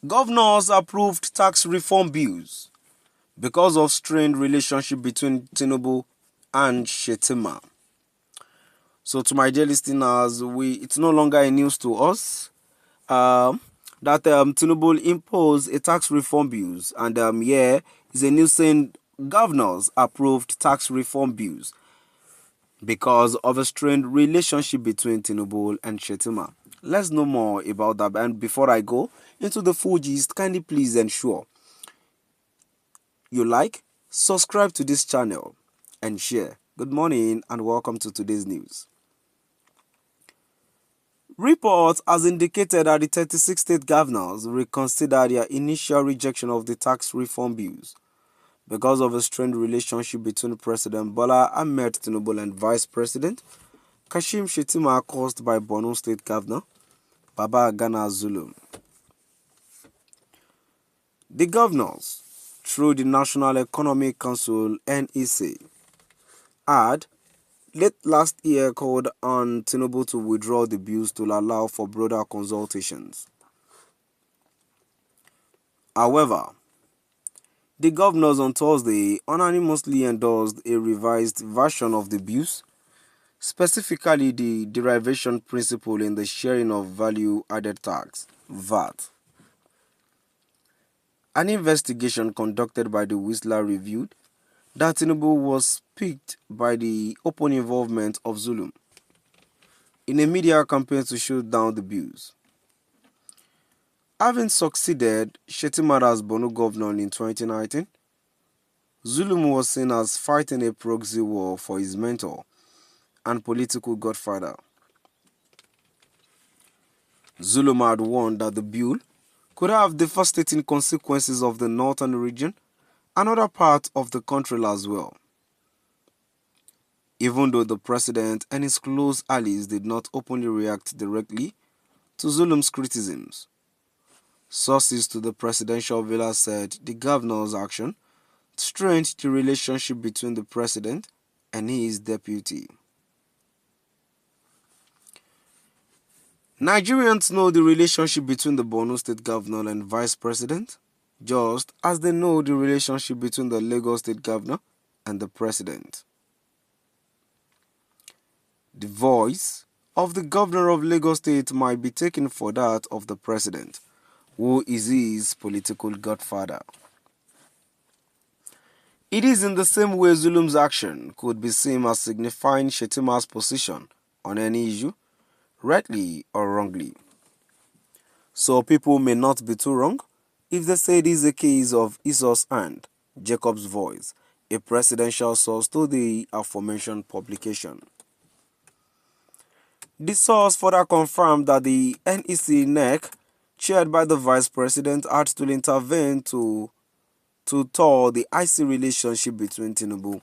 Governors approved tax reform bills because of strained relationship between Tinubu and Shettima. So, to my dear listeners, it's no longer a news to us um, that Tinubu imposed a tax reform bills, and yeah, it's a news saying governors approved tax reform bills because of a strained relationship between Tinubu and Shettima. Let's know more about that. And before I go into the full gist, kindly please ensure you like, subscribe to this channel, and share. Good morning and welcome to today's news. Reports has indicated that the 36 state governors reconsider their initial rejection of the tax reform bills because of a strained relationship between President Bola Ahmed Tinubu and Vice President Kashim Shettima caused by Borno State Governor Baba Gana Zulum. The governors, through the National Economic Council (NEC), had late last year called on Tinubu to withdraw the bills to allow for broader consultations. However, the governors on Thursday unanimously endorsed a revised version of the bills, specifically the derivation principle in the sharing of value added tax (VAT). An investigation conducted by the Whistler revealed that Tinubu was piqued by the open involvement of Zulum in a media campaign to shoot down the bills. Having succeeded Shettima as Borno governor in 2019, Zulum was seen as fighting a proxy war for his mentor and political godfather. Zulum had warned that the bill could have devastating consequences of the northern region and other parts of the country as well. Even though the president and his close allies did not openly react directly to Zulum's criticisms, sources to the presidential villa said the governor's action strained the relationship between the president and his deputy. Nigerians know the relationship between the Borno State Governor and Vice President, just as they know the relationship between the Lagos State Governor and the President. The voice of the Governor of Lagos State might be taken for that of the President, who is his political godfather. It is in the same way Zulum's action could be seen as signifying Shettima's position on any issue, rightly or wrongly. So people may not be too wrong if they say it is a case of Esau's hand, Jacob's voice, a presidential source to the aforementioned publication. The source further confirmed that the NEC, chaired by the Vice President, had to intervene to thaw the icy relationship between Tinubu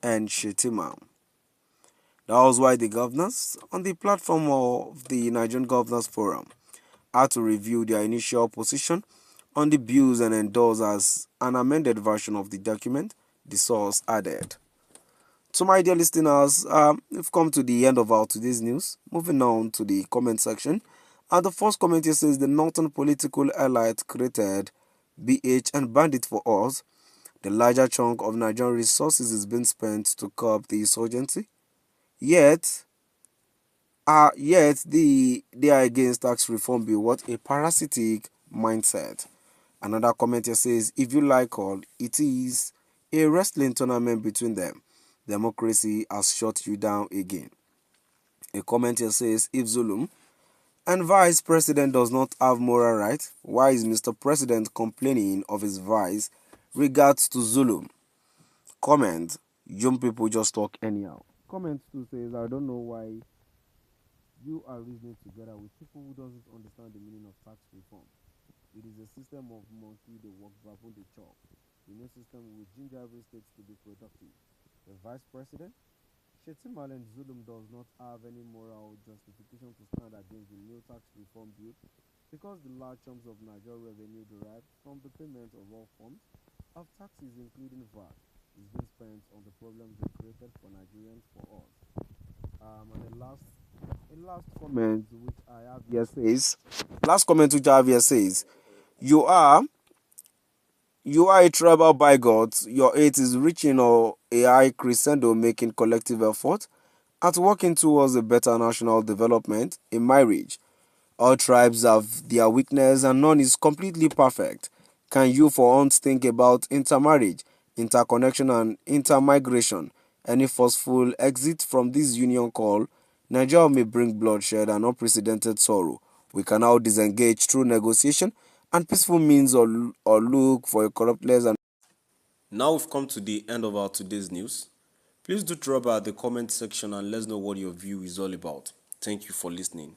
and Shettima. That was why the governors, on the platform of the Nigerian Governors Forum, had to review their initial position on the bills and endorse as an amended version of the document, the source added. So, my dear listeners, we've come to the end of our today's news. Moving on to the comment section. And the first comment here says the northern political elite created BH and bandit for us. The larger chunk of Nigerian resources is being spent to curb the insurgency. Yet they are against tax reform bill. What a parasitic mindset. Another comment here says, if you like all, it is a wrestling tournament between them. Democracy has shut you down again. A comment here says, if Zulum and Vice President does not have moral right, why is Mr. President complaining of his vice regards to Zulum? Comment, young people just talk anyhow. Comment 2 says, I don't know why you are reasoning together with people who doesn't understand the meaning of tax reform. It is a system of monkey, the work, baboon, the chop. The new system will ginger every state to be productive. The Vice President, Shettima and Zulum does not have any moral justification to stand against the new tax reform bill because the large sums of Nigerian revenue derived from the payment of all forms of taxes, including VAT, is being spent on the problems they created for Nigerians for us. And the last comment which I have here says, You are you are a tribal bigot. Your age is reaching or a high crescendo, making collective effort at working towards a better national development. In marriage, all tribes have their weakness and none is completely perfect. Can you for once think about intermarriage, interconnection and intermigration? Any forceful exit from this union call Nigeria may bring bloodshed and unprecedented sorrow. We can now disengage through negotiation and peaceful means or look for a corruptless and now we've come to the end of our today's news. Please do drop by the comment section and let us know what your view is all about. Thank you for listening.